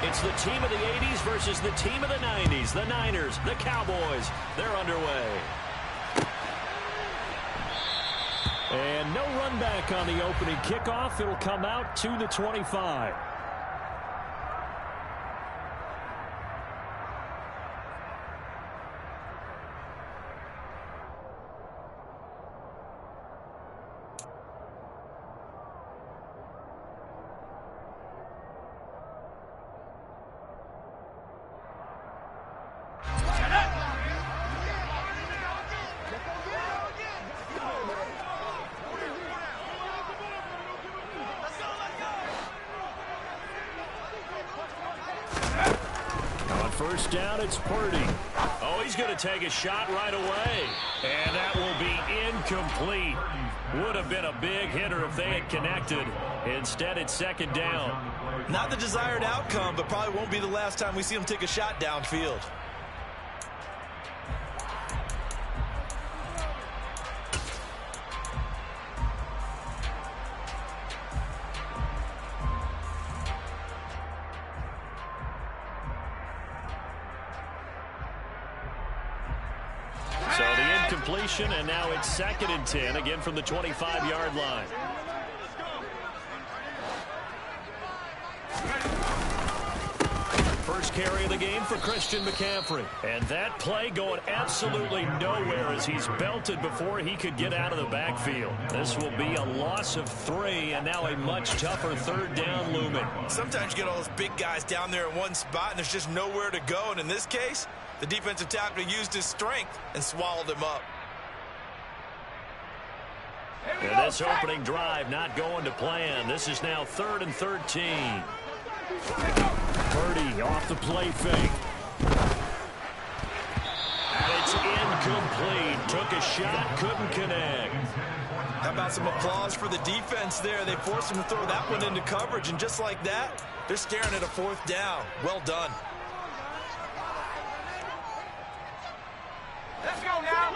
It's the team of the 80s versus the team of the 90s. The Niners, the Cowboys, they're underway. And no run back on the opening kickoff. It'll come out to the 25. First down, it's Purdy. Oh, he's going to take a shot right away. And that will be incomplete. Would have been a big hitter if they had connected. Instead, it's second down. Not the desired outcome, but probably won't be the last time we see him take a shot downfield. So the incompletion, and now it's 2nd and 10, again from the 25-yard line. First carry of the game for Christian McCaffrey. And that play going absolutely nowhere as he's belted before he could get out of the backfield. This will be a loss of 3, and now a much tougher 3rd down looming. Sometimes you get all those big guys down there in one spot, and there's just nowhere to go. And in this case, the defensive tackle used his strength and swallowed him up. And this opening drive not going to plan. This is now 3rd and 13. Purdy off the play fake. It's incomplete. Took a shot, couldn't connect. How about some applause for the defense there? They forced him to throw that one into coverage, and just like that, they're staring at a 4th down. Well done. Let's go now.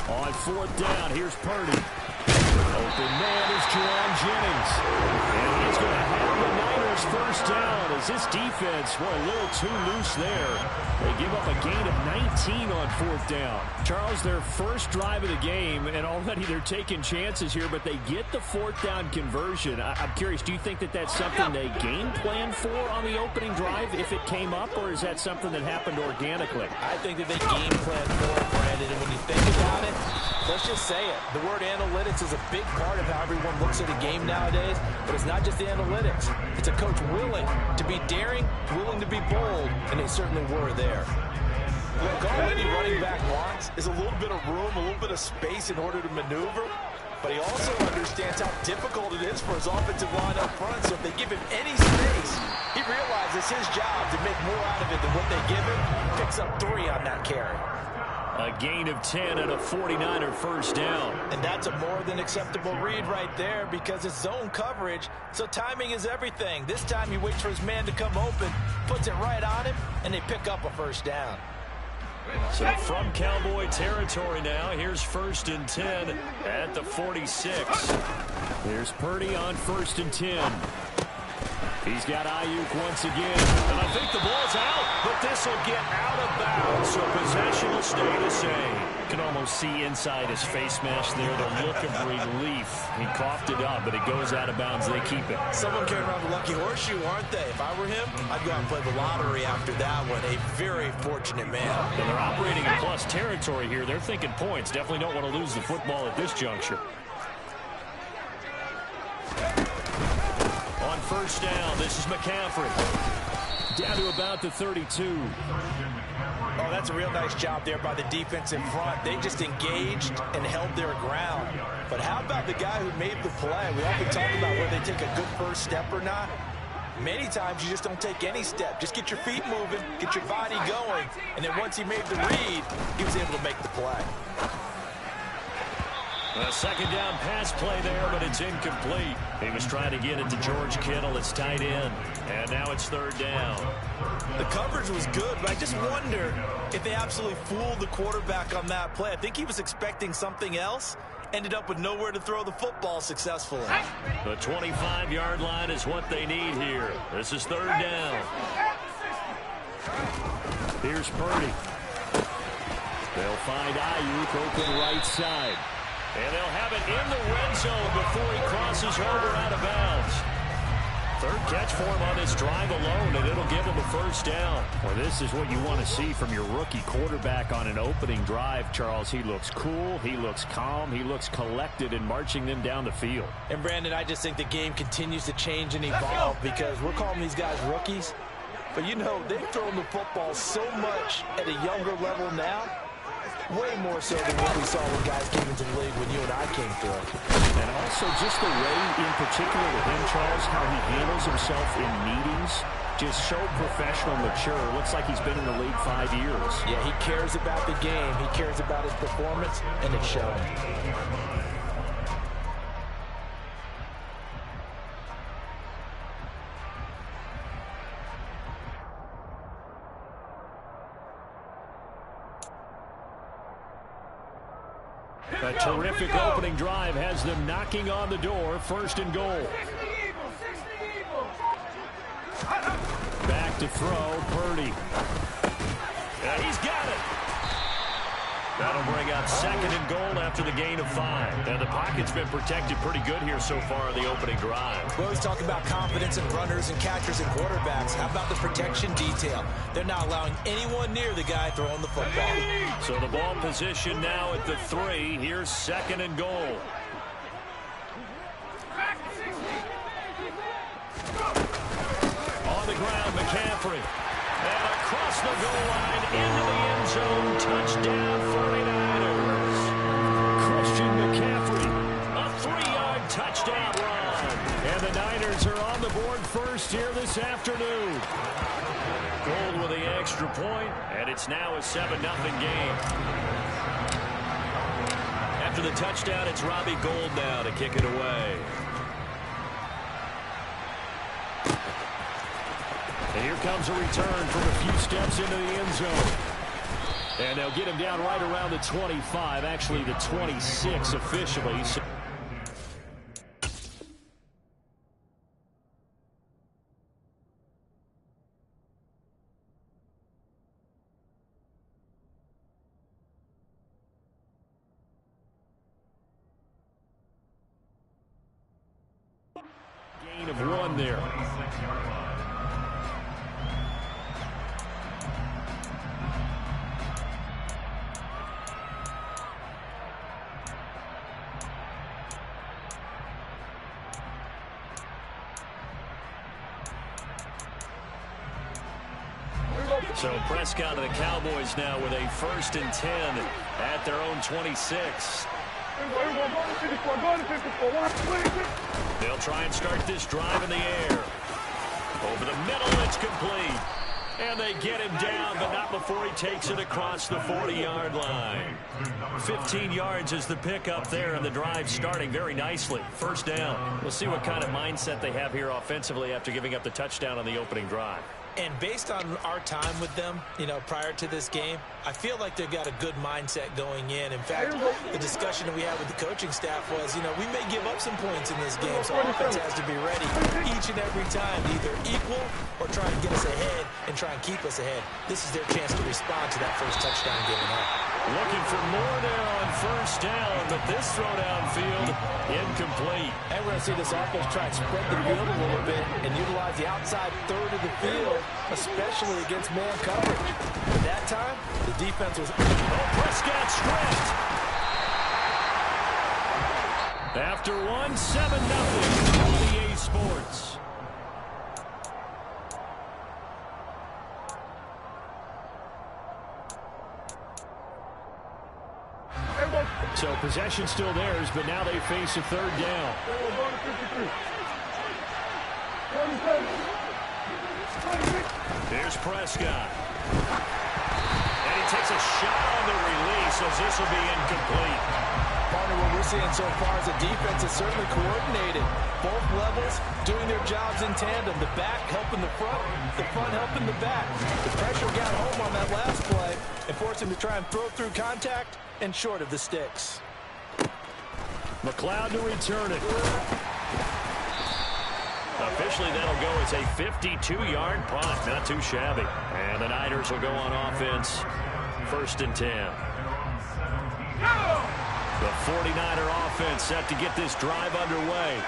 On 4th down, here's Purdy. Open man is Jerron Jennings. And he's going to have the Niners first down as this defense were a little too loose there. They give up a gain of 19 on 4th down. Charles, their first drive of the game, and already they're taking chances here, but they get the 4th down conversion. I'm curious, do you think that that's something they game planned for on the opening drive if it came up, or is that something that happened organically? I think that they game planned for it, Brandon, and when you think about it, let's just say it. The word analytics is a big part of how everyone looks at a game nowadays, but it's not just the analytics. It's a coach willing to be daring, willing to be bold, and they certainly were there. Look, all any running back wants is a little bit of room, a little bit of space in order to maneuver, but he also understands how difficult it is for his offensive line up front, so if they give him any space, he realizes his job to make more out of it than what they give him. Picks up 3 on that carry. A gain of 10 and a 49er first down. And that's a more than acceptable read right there because it's zone coverage, so timing is everything. This time he waits for his man to come open, puts it right on him, and they pick up a first down. So from Cowboy territory now, here's 1st and 10 at the 46. Here's Purdy on 1st and 10. He's got Ayuk once again. And I think the ball's out, but this will get out of bounds, so possession will stay the same. You can almost see inside his face mask there the look of relief. He coughed it up, but it goes out of bounds. They keep it. Someone carrying around the lucky horseshoe, aren't they? If I were him, I'd go out and play the lottery after that one. A very fortunate man. And they're operating in plus territory here. They're thinking points. Definitely don't want to lose the football at this juncture. On 1st down, this is McCaffrey. Down to about the 32. Oh, that's a real nice job there by the defense in front. They just engaged and held their ground. But how about the guy who made the play? We often talk about whether they take a good first step or not. Many times you just don't take any step. Just get your feet moving, get your body going, and then once he made the read, he was able to make the play. A second down pass play there, but it's incomplete. He was trying to get it to George Kittle. It's tight end. And now it's third down. The coverage was good, but I just wonder if they absolutely fooled the quarterback on that play. I think he was expecting something else. Ended up with nowhere to throw the football successfully. The 25-yard line is what they need here. This is third down. Here's Purdy. They'll find Ayuk open right side. And they'll have it in the red zone before he crosses over out of bounds. Third catch for him on this drive alone, and it'll give him a first down. Well, this is what you want to see from your rookie quarterback on an opening drive, Charles. He looks cool, he looks calm, he looks collected in marching them down the field. And, Brandon, I just think the game continues to change and evolve because we're calling these guys rookies. But, you know, they've thrown the football so much at a younger level now, way more so than what we saw when guys came into the league when you and I came through. And also just the way, in particular with him, Charles, how he handles himself in meetings, just so professional, mature. Looks like he's been in the league 5 years. Yeah, he cares about the game. He cares about his performance, and it's showing. A terrific opening drive has them knocking on the door. First and goal. Back to throw, Purdy. He's got it. That'll bring up second and goal after the gain of 5. And the pocket's been protected pretty good here so far in the opening drive. We always talk about confidence in runners and catchers and quarterbacks. How about the protection detail? They're not allowing anyone near the guy throwing the football. So the ball position now at the 3. Here's second and goal. On the ground, McCaffrey. And across the goal line into the end zone. Touchdown, 49ers. Christian McCaffrey, a 3-yard touchdown run. And the Niners are on the board first here this afternoon. Gold with the extra point, and it's now a 7-0 game. After the touchdown, it's Robbie Gould now to kick it away. And here comes a return from a few steps into the end zone. And they'll get him down right around the 25, actually the 26 officially. Gain of 1 there. So Prescott and the Cowboys now with a 1st and 10 at their own 26. They'll try and start this drive in the air. Over the middle, it's complete. And they get him down, but not before he takes it across the 40-yard line. 15 yards is the pickup there, and the drive starting very nicely. First down. We'll see what kind of mindset they have here offensively after giving up the touchdown on the opening drive. And based on our time with them, you know, prior to this game, I feel like they've got a good mindset going in. In fact, the discussion that we had with the coaching staff was, you know, we may give up some points in this game, so offense has to be ready each and every time to either equal or try and get us ahead and try and keep us ahead. This is their chance to respond to that first touchdown given up. Looking for more there on first down, but this throw downfield incomplete. And we're going to see this offense try and spread the field a little bit and utilize the outside third of the field, especially against man coverage. But that time, the defense was... Prescott stripped. After 1, 7-0 on EA Sports. So possession still theirs, but now they face a third down. Here's Prescott. And he takes a shot on the release as this will be incomplete. Partner, what we're seeing so far is the defense is certainly coordinated. Both levels doing their jobs in tandem. The back helping the front helping the back. The pressure got home on that last play and forced him to try and throw through contact and short of the sticks. McLeod to return it. Officially, that'll go as a 52-yard punt. Not too shabby. And the Niners will go on offense. 1st and 10. The 49er offense set to get this drive underway.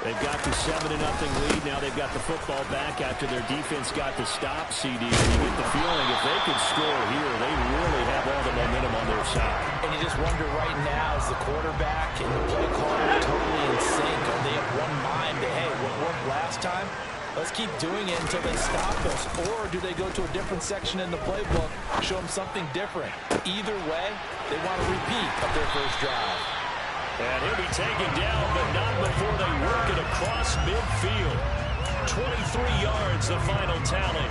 They've got the 7-0 lead. Now they've got the football back after their defense got the stop, CD. And you get the feeling if they could score here, they really have all the momentum on their side. And you just wonder right now, is the quarterback and the play caller totally in sync? Are they of one mind that, hey, what worked last time? Let's keep doing it until they stop us. Or do they go to a different section in the playbook, show them something different? Either way, they want a repeat of their first drive. And he'll be taken down, but not before they work it across midfield. 23 yards, the final tally.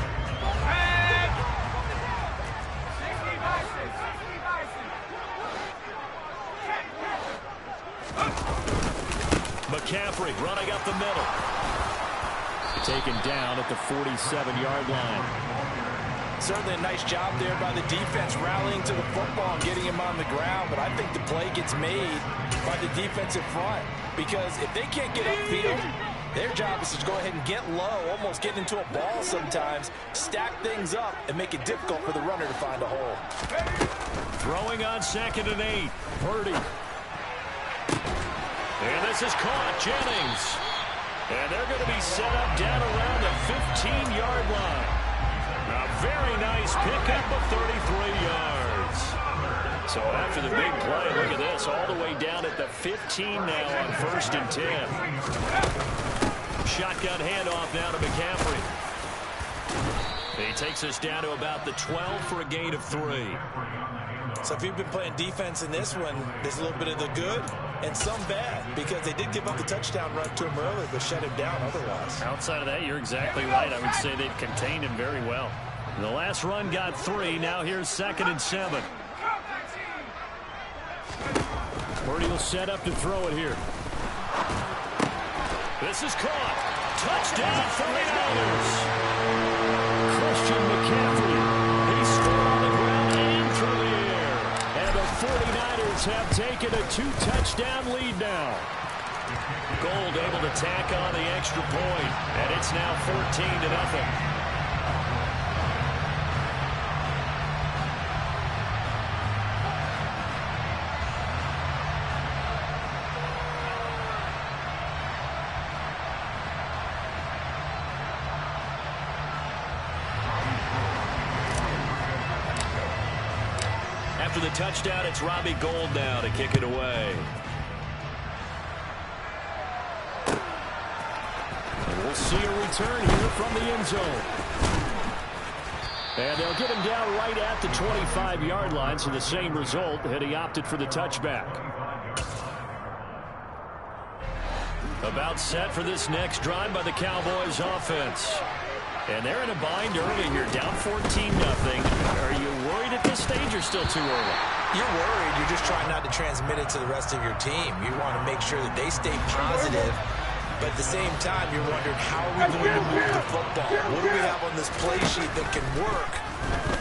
McCaffrey running up the middle. Taken down at the 47-yard line. Certainly a nice job there by the defense rallying to the football and getting him on the ground, but I think the play gets made by the defensive front because if they can't get upfield, their job is to go ahead and get low, almost get into a ball sometimes, stack things up, and make it difficult for the runner to find a hole. Throwing on 2nd and 8. Purdy. And this is caught. Jennings. And they're going to be set up down around the 15-yard line. A very nice pickup of 33 yards. So after the big play, look at this, all the way down at the 15 now on 1st and 10. Shotgun handoff now to McCaffrey. He takes us down to about the 12 for a gain of 3. So if you've been playing defense in this one, there's a little bit of the good and some bad because they did give up the touchdown run to him early but shut him down otherwise. Outside of that, you're exactly right. I would say they've contained him very well. The last run got 3. Now here's 2nd and 7. Purdy will set up to throw it here. This is caught. Touchdown 49ers. Christian McCaffrey. He scored on the ground and through the air. And the 49ers have taken a 2-touchdown lead now. Gold able to tack on the extra point. And it's now 14-0. After the touchdown, it's Robbie Gould now to kick it away. And we'll see a return here from the end zone. And they'll get him down right at the 25-yard line, so the same result had he opted for the touchback. About set for this next drive by the Cowboys offense. And they're in a bind early here, down 14-0. Are you worried at this stage or still too early? You're worried. You're just trying not to transmit it to the rest of your team. You want to make sure that they stay positive. But at the same time, you're wondering, how are we going to move the football? What do we have on this play sheet that can work?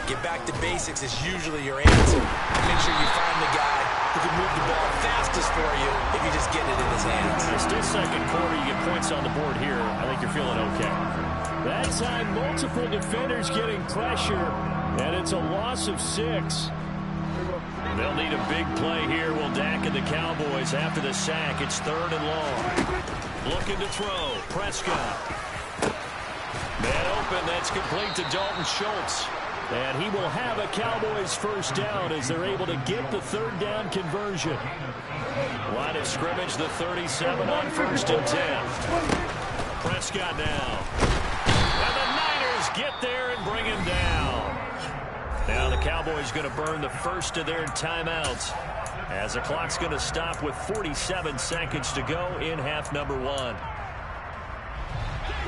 Get back to basics is usually your answer. Make sure you find the guy who can move the ball fastest for you if you just get it in his hands. It's still second quarter. You get points on the board here. I think you're feeling okay. That time, multiple defenders getting pressure, and it's a loss of 6. They'll need a big play here. Will Dak and the Cowboys after the sack. It's 3rd and long. Looking to throw. Prescott. Man open. That's complete to Dalton Schultz. And he will have a Cowboys first down as they're able to get the 3rd down conversion. Line of scrimmage, the 37 on 1st and 10. Prescott now. And the Niners get there and bring him down. Now the Cowboys going to burn the first of their timeouts as the clock's going to stop with 47 seconds to go in half number 1.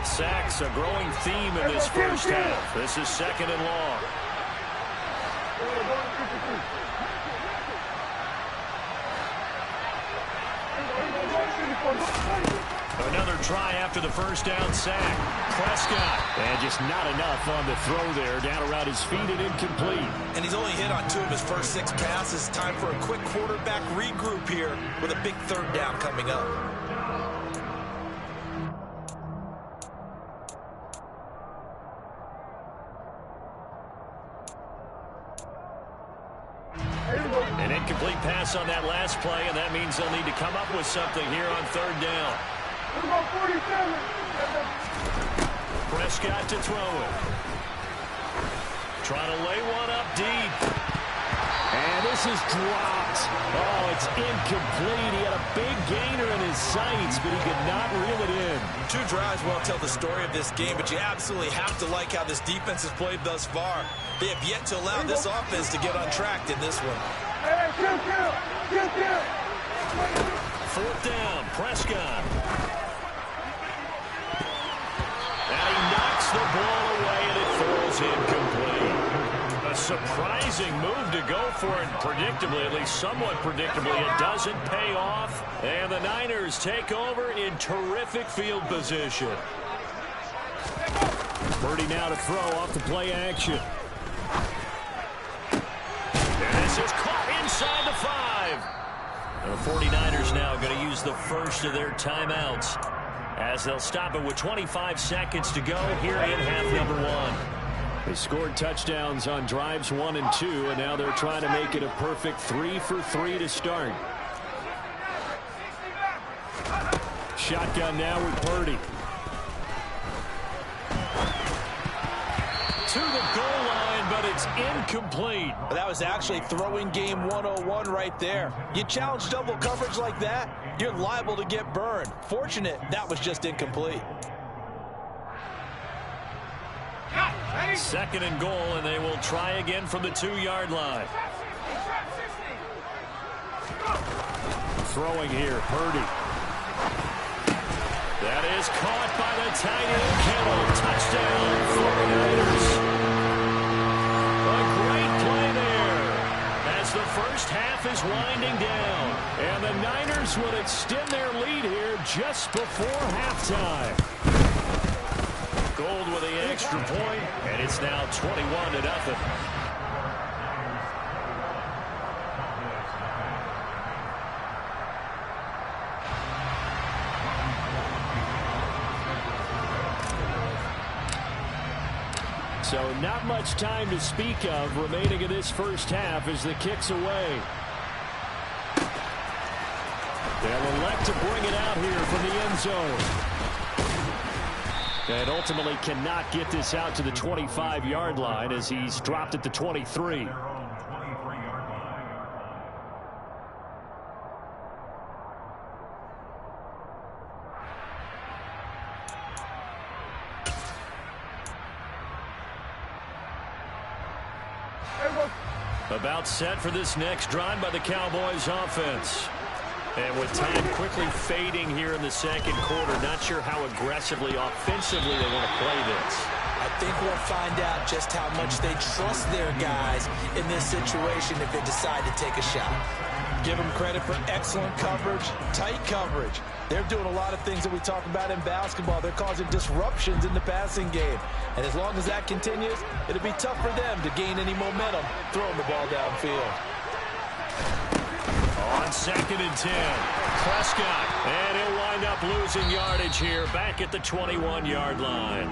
Sacks a growing theme in this first half. This is 2nd and long. try after the first down sack. Prescott. And just not enough on the throw there. Down around his feet and incomplete. And he's only hit on 2 of his first 6 passes. Time for a quick quarterback regroup here with a big 3rd down coming up. An incomplete pass on that last play, and that means they'll need to come up with something here on 3rd down. Prescott to throw it. Trying to lay one up deep. And this is dropped. Oh, it's incomplete. He had a big gainer in his sights, but he could not reel it in. 2 drives won't tell the story of this game, but you absolutely have to like how this defense has played thus far. They have yet to allow this offense to get untracked in this one. 4th down, Prescott. And he knocks the ball away, and it falls incomplete. A surprising move to go for it, predictably, at least somewhat predictably. It doesn't pay off, and the Niners take over in terrific field position. Purdy now to throw off the play action. And this is caught inside the 5. The 49ers now going to use the first of their timeouts as they'll stop it with 25 seconds to go here in half number 1. They scored touchdowns on drives 1 and 2, and now they're trying to make it a perfect 3 for 3 to start. Shotgun now with Purdy. To the goal line, but it's incomplete. That was actually throwing game 101 right there. You challenge double coverage like that, you're liable to get burned. Fortunate that was just incomplete. 2nd and goal, and they will try again from the 2-yard line. Throwing here, Purdy. That is caught by the tight end, Kittle. Touchdown, 49ers. A great play there as the first half is winding down. And the Niners would extend their lead here just before halftime. Gold with the extra point, and it's now 21-0. So not much time to speak of remaining in this first half as the kick's away. They'll elect to bring it out here from the end zone. And ultimately cannot get this out to the 25-yard line as he's dropped at the 23. About set for this next drive by the Cowboys offense. And with time quickly fading here in the 2nd quarter, not sure how aggressively, offensively they want to play this. I think we'll find out just how much they trust their guys in this situation if they decide to take a shot. Give them credit for excellent coverage, tight coverage. They're doing a lot of things that we talk about in basketball. They're causing disruptions in the passing game. And as long as that continues, it'll be tough for them to gain any momentum throwing the ball downfield. On 2nd and 10, Prescott. And he'll wind up losing yardage here back at the 21-yard line.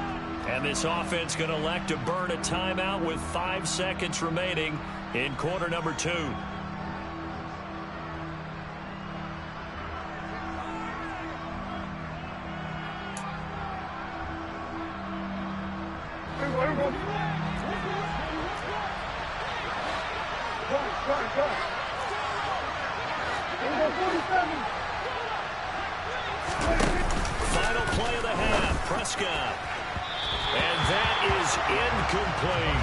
And this offense going to elect to burn a timeout with 5 seconds remaining in quarter number 2. Final play of the half, Prescott. And that is incomplete.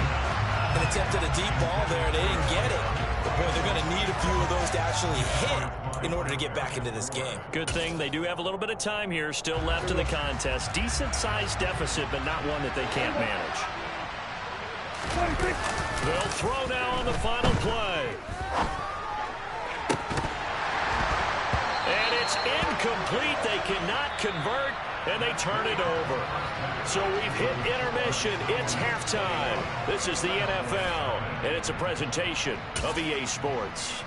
An attempt at a deep ball there, and they didn't get it. But boy, they're going to need a few of those to actually hit in order to get back into this game. Good thing they do have a little bit of time here still left in the contest. Decent-sized deficit, but not one that they can't manage. They'll throw now on the final play. And it's incomplete. They cannot convert, and they turn it over. So we've hit intermission. It's halftime. This is the NFL, and it's a presentation of EA Sports.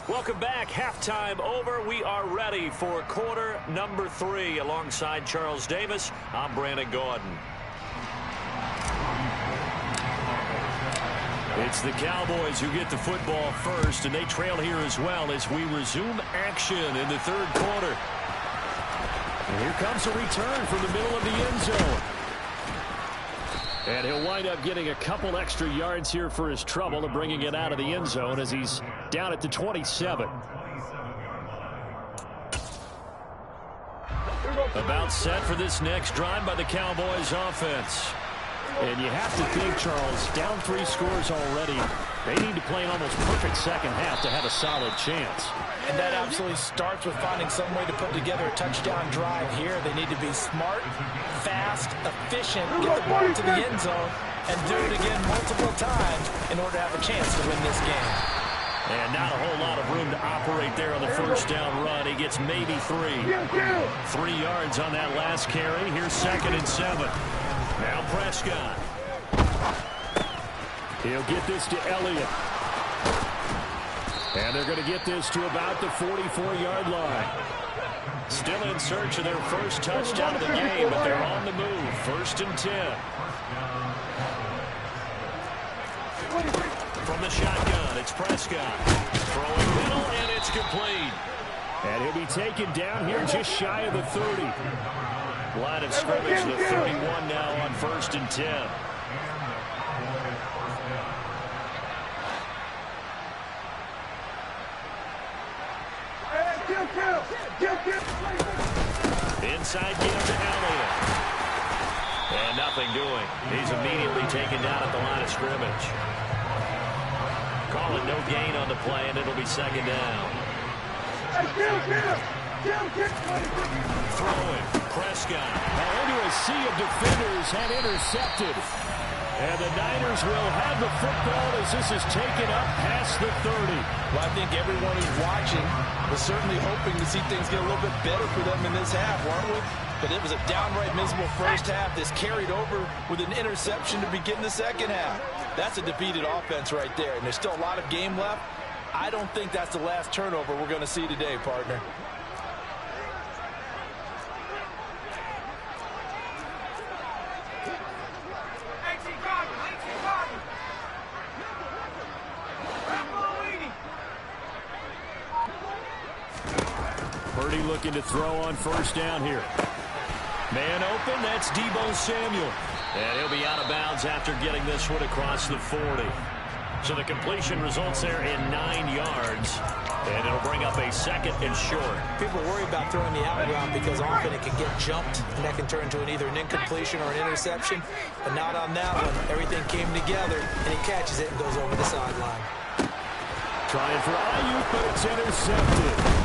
Welcome back. Halftime over. We are ready for quarter number 3. Alongside Charles Davis, I'm Brandon Gaudin. It's the Cowboys who get the football first, and they trail here as well as we resume action in the third quarter. And here comes a return from the middle of the end zone. And he'll wind up getting a couple extra yards here for his trouble and bringing it out of the end zone as he's down at the 27. About set for this next drive by the Cowboys offense. And you have to think, Charles, down 3 scores already. They need to play an almost perfect second half to have a solid chance. And that absolutely starts with finding some way to put together a touchdown drive here. They need to be smart, fast, efficient, get the ball to the end zone, and do it again multiple times in order to have a chance to win this game. And not a whole lot of room to operate there on the first down run. He gets maybe 3. 3 yards on that last carry. Here's 2nd and 7. Now Prescott. He'll get this to Elliott. And they're going to get this to about the 44-yard line. Still in search of their first touchdown of the game, but they're on the move. 1st and 10. From the shotgun, it's Prescott. Throwing middle, and it's complete. And he'll be taken down here just shy of the 30. Line of scrimmage, the 31 now on 1st and 10. Inside give to Elliott. And nothing doing. He's immediately taken down at the line of scrimmage. Call it no gain on the play, and it'll be 2nd down. Throwing. Prescott. Now into a sea of defenders and intercepted. And the Niners will have the football as this is taken up past the 30. Well, I think everyone who's watching was certainly hoping to see things get a little bit better for them in this half, weren't we? But it was a downright miserable first half. This carried over with an interception to begin the second half. That's a defeated offense right there, and there's still a lot of game left. I don't think that's the last turnover we're going to see today, partner. Purdy looking to throw on 1st down here. Man open, that's Deebo Samuel. And he'll be out of bounds after getting this one across the 40. So the completion results there in 9 yards. And it'll bring up a 2nd and short. People worry about throwing the out route because often it can get jumped, and that can turn into either an incompletion or an interception. But not on that one. Everything came together, and he catches it and goes over the sideline. Trying for Ayuk, but it's intercepted.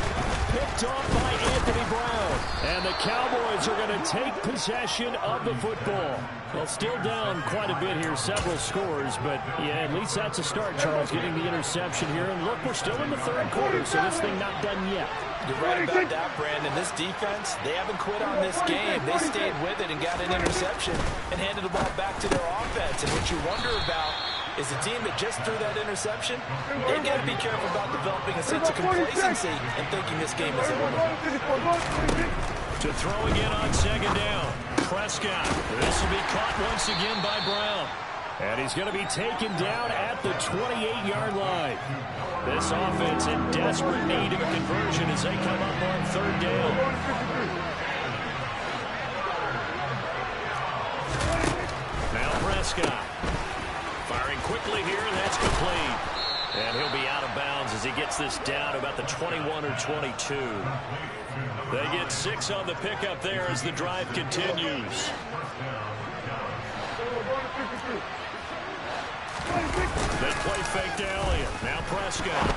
Picked off by Anthony Brown. And the Cowboys are going to take possession of the football. Well, still down quite a bit here, several scores, but yeah, at least that's a start, Charles, getting the interception here. And look, we're still in the third quarter, so this thing not done yet. You're right about that, Brandon. This defense, they haven't quit on this game. They stayed with it and got an interception and handed the ball back to their offense. And what you wonder about is the team that just threw that interception, they've got to be careful about developing a sense of complacency and thinking this game is over. To throw again on 2nd down. Prescott. This will be caught once again by Brown. And he's going to be taken down at the 28-yard line. This offense in desperate need of a conversion as they come up on 3rd down. Now Prescott. Firing quickly here, and that's complete. And he'll be out of bounds as he gets this down about the 21 or 22. They get 6 on the pickup there as the drive continues. They play fake to Elliott. Now Prescott.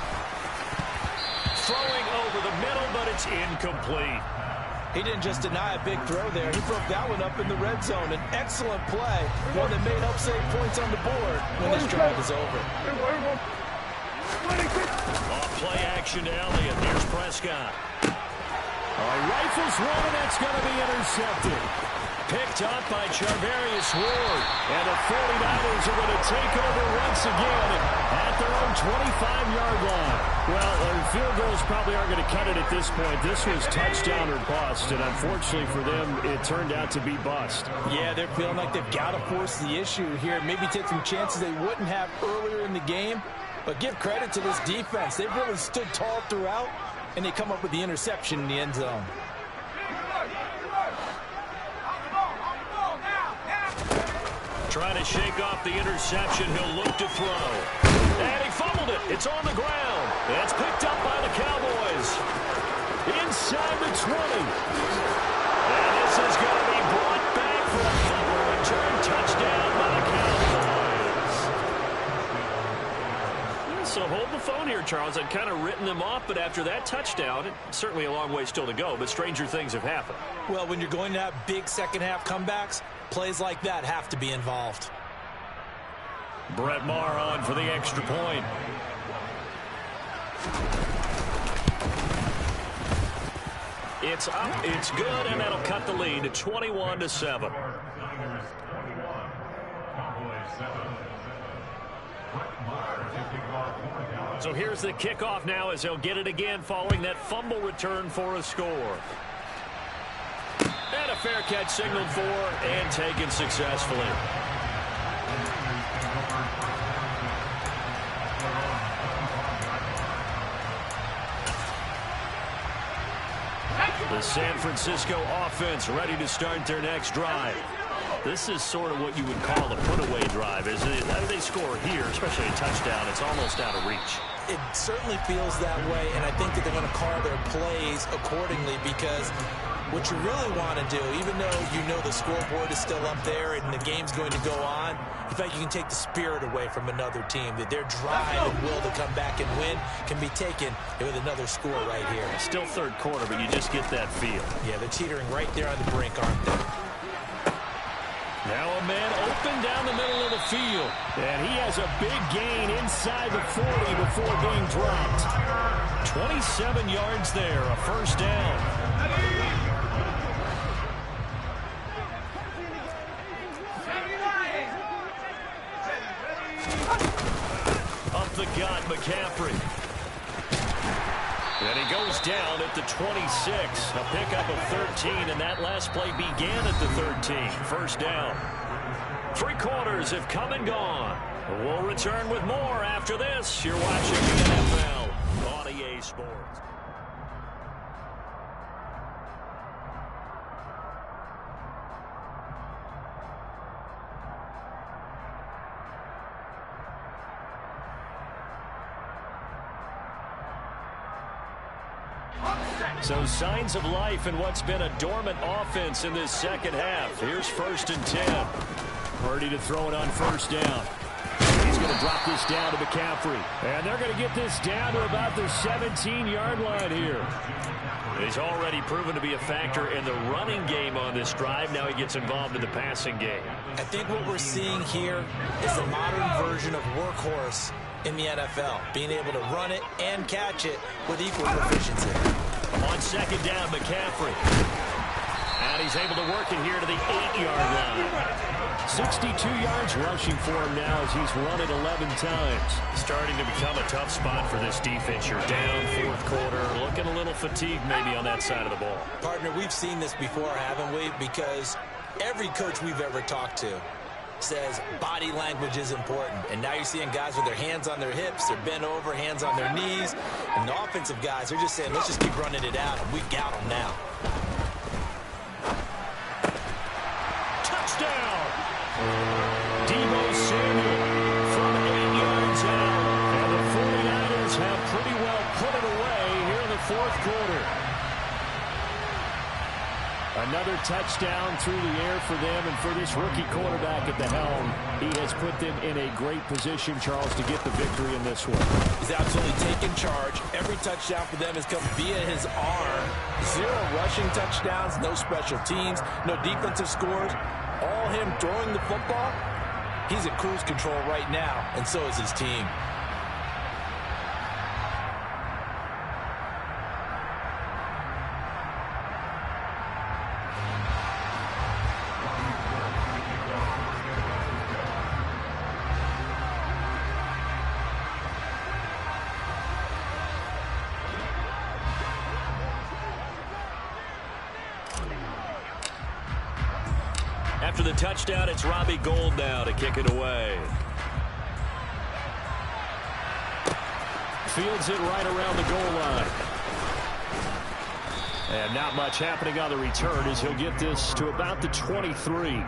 Throwing over the middle, but it's incomplete. He didn't just deny a big throw there. He broke that one up in the red zone. An excellent play, one that may help save points on the board when this drive is over. Off play action to Elliott. Here's Prescott. Rifles one, and that's going to be intercepted. Picked up by Charvarius Ward. And the 49ers are going to take over once again at their own 25-yard line. Well, field goals probably aren't going to cut it at this point. This was touchdown or bust, and unfortunately for them, it turned out to be bust. Yeah, they're feeling like they've got to force the issue here. Maybe take some chances they wouldn't have earlier in the game. But give credit to this defense. They've really stood tall throughout, and they come up with the interception in the end zone. Trying to shake off the interception. He'll look to throw. And he fumbled it. It's on the ground. It's picked up by the Cowboys. Inside the 20. And this is going to be brought back for a fumble return touchdown by the Cowboys. So hold the phone here, Charles. I'd kind of written them off, but after that touchdown, it's certainly a long way still to go, but stranger things have happened. Well, when you're going to have big second-half comebacks, plays like that have to be involved. Brett Maher on for the extra point. It's up, it's good, and that'll cut the lead to 21-7. So here's the kickoff now as they'll get it again following that fumble return for a score. And a fair catch signaled for and taken successfully. The San Francisco offense ready to start their next drive. This is sort of what you would call a put-away drive, isn't it? How do they score here, especially a touchdown? It's almost out of reach. It certainly feels that way, and I think that they're going to call their plays accordingly because what you really want to do, even though you know the scoreboard is still up there and the game's going to go on, in fact, you can take the spirit away from another team, that their drive and will to come back and win can be taken with another score right here. Still third quarter, but you just get that feel. Yeah, they're teetering right there on the brink, aren't they? Now a man open down the middle of the field. And he has a big gain inside the 40 before being dropped. 27 yards there, a first down. Up the gut, McCaffrey. And he goes down at the 26. A pickup of 13, and that last play began at the 13. First down. 3 quarters have come and gone. We'll return with more after this. You're watching the NFL on EA Sports. So signs of life in what's been a dormant offense in this second half. Here's 1st and 10. Purdy to throw it on first down. He's going to drop this down to McCaffrey. And they're going to get this down to about the 17-yard line here. He's already proven to be a factor in the running game on this drive. Now he gets involved in the passing game. I think what we're seeing here is the modern version of workhorse in the NFL, being able to run it and catch it with equal proficiency. On second down, McCaffrey. And he's able to work it here to the 8-yard line. 62 yards rushing for him now as he's run it 11 times. Starting to become a tough spot for this defense. You're down 4th quarter, looking a little fatigued maybe on that side of the ball. Partner, we've seen this before, haven't we? Because every coach we've ever talked to says body language is important. And now you're seeing guys with their hands on their hips, they're bent over, hands on their knees. And the offensive guys are just saying, let's just keep running it out, and we've got them now. Touchdown! Deebo Samuel from 8 yards out. And the 49ers have pretty well put it away here in the 4th quarter. Another touchdown through the air for them, and for this rookie quarterback at the helm, he has put them in a great position, Charles, to get the victory in this one. He's absolutely taken charge. Every touchdown for them has come via his arm. 0 rushing touchdowns, no special teams, no defensive scores. All him throwing the football. He's at cruise control right now, and so is his team. After the touchdown, it's Robbie Gould now to kick it away. Fields it right around the goal line. And not much happening on the return as he'll get this to about the 23.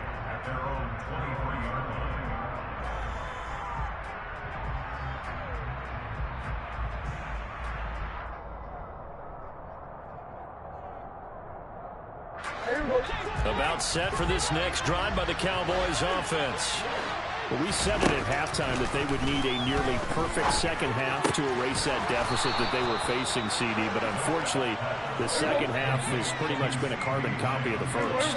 About set for this next drive by the Cowboys offense. Well, we said it at halftime that they would need a nearly perfect second half to erase that deficit that they were facing, CD. But unfortunately, the second half has pretty much been a carbon copy of the first.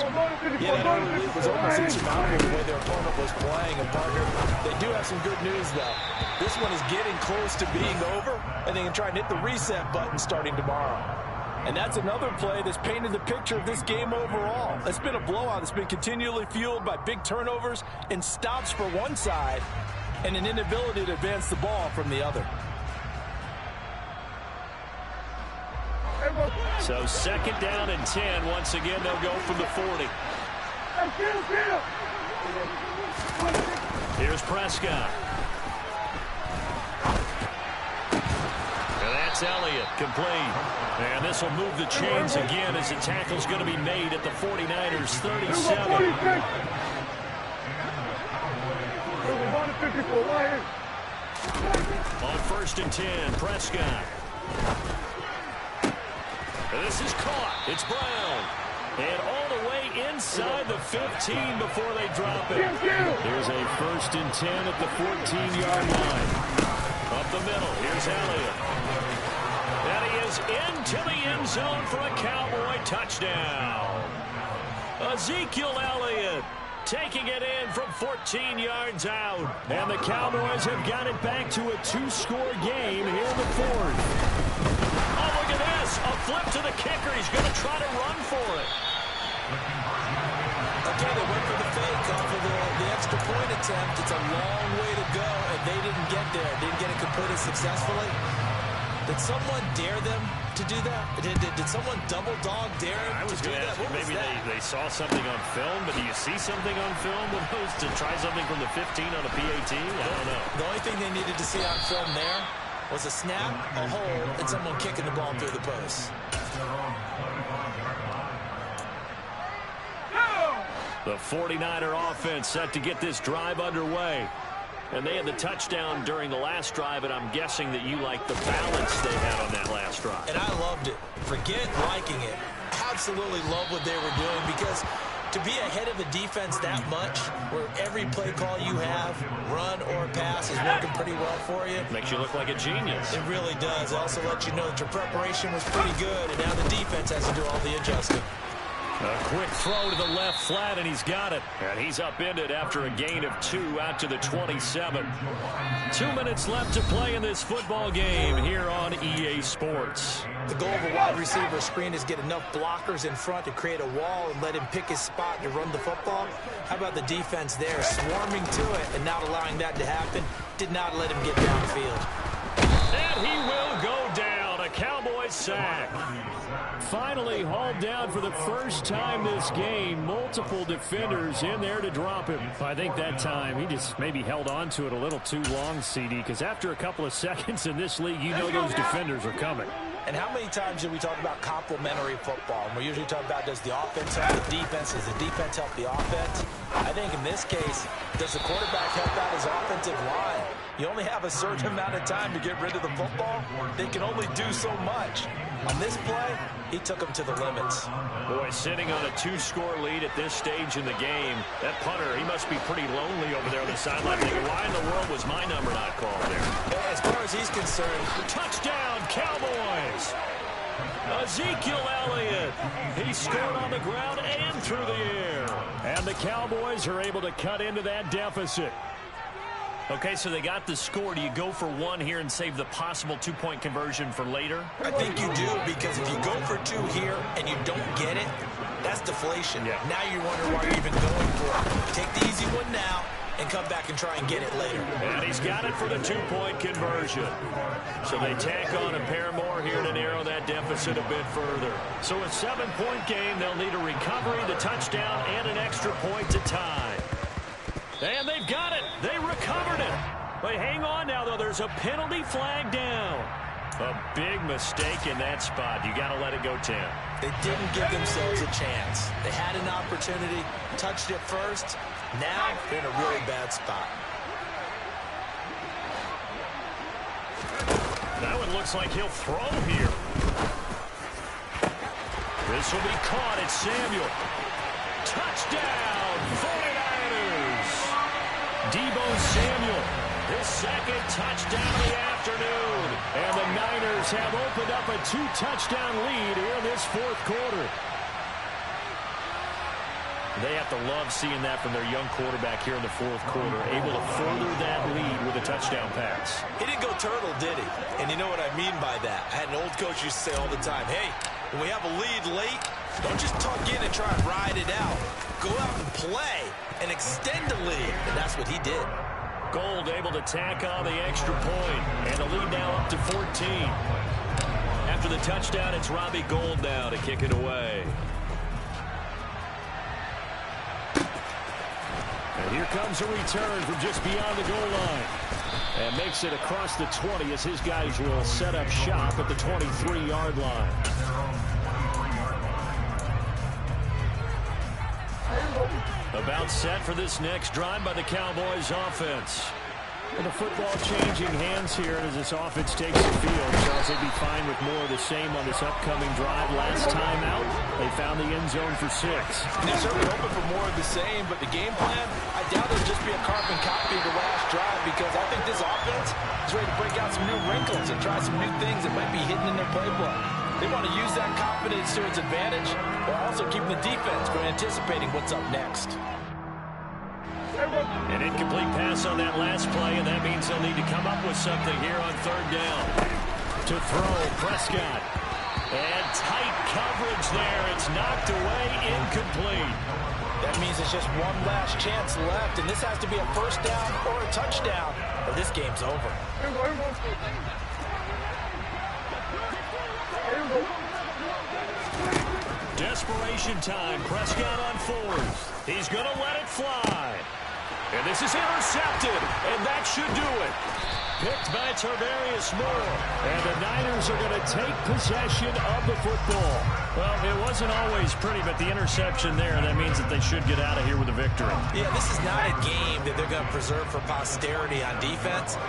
Yeah, that early lead was almost insurmountable the way their opponent was playing. And partner, they do have some good news, though. This one is getting close to being over, and they can try and hit the reset button starting tomorrow. And that's another play that's painted the picture of this game overall. It's been a blowout. It's been continually fueled by big turnovers and stops for one side and an inability to advance the ball from the other. So second down and 10. Once again, they'll go from the 40. Here's Prescott. And that's Elliott, complete. And this will move the chains again as the tackle's going to be made at the 49ers 37. On 1st and 10, Prescott. And this is caught. It's Brown. And all the way inside the 15 before they drop it. There's a 1st and 10 at the 14-yard line. Up the middle, here's Elliott. And he is into the end zone for a Cowboy touchdown. Ezekiel Elliott taking it in from 14 yards out. And the Cowboys have got it back to a 2-score game here in the 4th. Oh, look at this. A flip to the kicker. He's going to try to run for it. Okay, they went for the fake off of the extra point attempt. It's a long way to go, and they didn't get there. Didn't get it completed successfully. Did someone dare them to do that? Did someone double dog dare them to do that? Maybe they saw something on film, but do you see something on film with those to try something from the 15 on a PAT? I don't know. The only thing they needed to see on film there was a snap, a hold, and someone kicking the ball through the post. The 49er offense set to get this drive underway. And they had the touchdown during the last drive, and I'm guessing that you like the balance they had on that last drive. And I loved it. Forget liking it. Absolutely love what they were doing, because to be ahead of a defense that much, where every play call you have, run or pass, is working pretty well for you. Makes you look like a genius. It really does. It also lets you know that your preparation was pretty good, and now the defense has to do all the adjusting. A quick throw to the left flat, and he's got it. And he's upended after a gain of 2 out to the 27. 2 minutes left to play in this football game here on EA Sports. The goal of a wide receiver screen is get enough blockers in front to create a wall and let him pick his spot to run the football. How about the defense there, swarming to it and not allowing that to happen? Did not let him get downfield. And he will go down. A Cowboys sack. Finally hauled down for the first time this game. Multiple defenders in there to drop him. I think that time he just maybe held on to it a little too long, CD, because after a couple of seconds in this league, you know those defenders are coming. And how many times do we talk about complementary football? And we usually talk about, does the offense help the defense? Does the defense help the offense? I think in this case, does the quarterback help out his offensive line? You only have a certain amount of time to get rid of the football. They can only do so much. On this play, he took them to the limits. Boy, sitting on a 2-score lead at this stage in the game, that punter, he must be pretty lonely over there on the sideline thinking, why in the world was my number not called there? As far as he's concerned, touchdown, Cowboys! Ezekiel Elliott, he scored on the ground and through the air. And the Cowboys are able to cut into that deficit. Okay, so they got the score. Do you go for one here and save the possible 2-point conversion for later? I think you do, because if you go for 2 here and you don't get it, that's deflation. Yeah. Now you wonder why you're even going for it. Take the easy one now and come back and try and get it later. And he's got it for the 2-point conversion. So they tack on a pair more here to narrow that deficit a bit further. So a 7-point game, they'll need a recovery, the touchdown, and an extra point to tie. And they've got it. They recovered it. But hang on now, though. There's a penalty flag down. A big mistake in that spot. You got to let it go, Tim. They didn't give themselves a chance. They had an opportunity, touched it first. Now they're in a really bad spot. That one looks like he'll throw here. This will be caught. It's Samuel. Touchdown, 49ers. Deebo Samuel, his second touchdown of the afternoon. And the Niners have opened up a 2-touchdown lead here in this 4th quarter. They have to love seeing that from their young quarterback here in the 4th quarter, able to further that lead with a touchdown pass. He didn't go turtle, did he? And you know what I mean by that. I had an old coach used to say all the time, hey, when we have a lead late, don't just tuck in and try and ride it out. Go out and play and extend the lead. And that's what he did. Gold able to tack on the extra point. And the lead now up to 14. After the touchdown, it's Robbie Gould now to kick it away. And here comes a return from just beyond the goal line. And makes it across the 20 as his guys will set up shop at the 23-yard line. About set for this next drive by the Cowboys offense. And the football changing hands here as this offense takes the field. Charles, they'd be fine with more of the same on this upcoming drive. Last time out, they found the end zone for 6. They're certainly hoping for more of the same, but the game plan, I doubt it'll just be a carbon copy of the last drive, because I think this offense is ready to break out some new wrinkles and try some new things that might be hidden in their playbook. They want to use that confidence to its advantage, while also keeping the defense from anticipating what's up next. An incomplete pass on that last play, and that means they'll need to come up with something here on 3rd down. To throw, Prescott. And tight coverage there. It's knocked away, incomplete. That means it's just one last chance left, and this has to be a 1st down or a touchdown, or this game's over. Desperation time. Prescott on 4th. He's going to let it fly. And this is intercepted, and that should do it. Picked by Tarvarius Moore. And the Niners are going to take possession of the football. Well, it wasn't always pretty, but the interception there, that means that they should get out of here with a victory. Yeah, this is not a game that they're going to preserve for posterity on defense.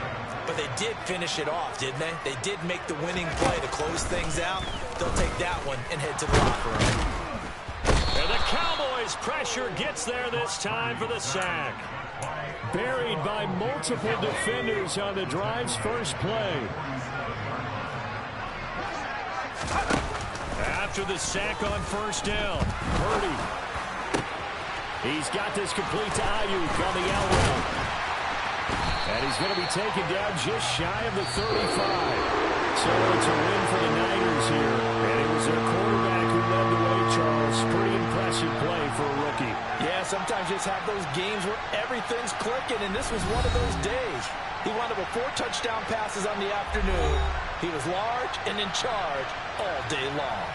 But they did finish it off, didn't they? They did make the winning play to close things out. They'll take that one and head to the locker room. And the Cowboys' pressure gets there this time for the sack. Buried by multiple defenders on the drive's first play. After the sack on 1st down, Purdy. He's got this complete to Ayuk on the out route. And he's going to be taken down just shy of the 35. So it's a win for the Niners here. And it was their quarterback who led the way, Charles. Pretty impressive play for a rookie. Yeah, sometimes you just have those games where everything's clicking, and this was one of those days. He wound up with 4 touchdown passes on the afternoon. He was large and in charge all day long.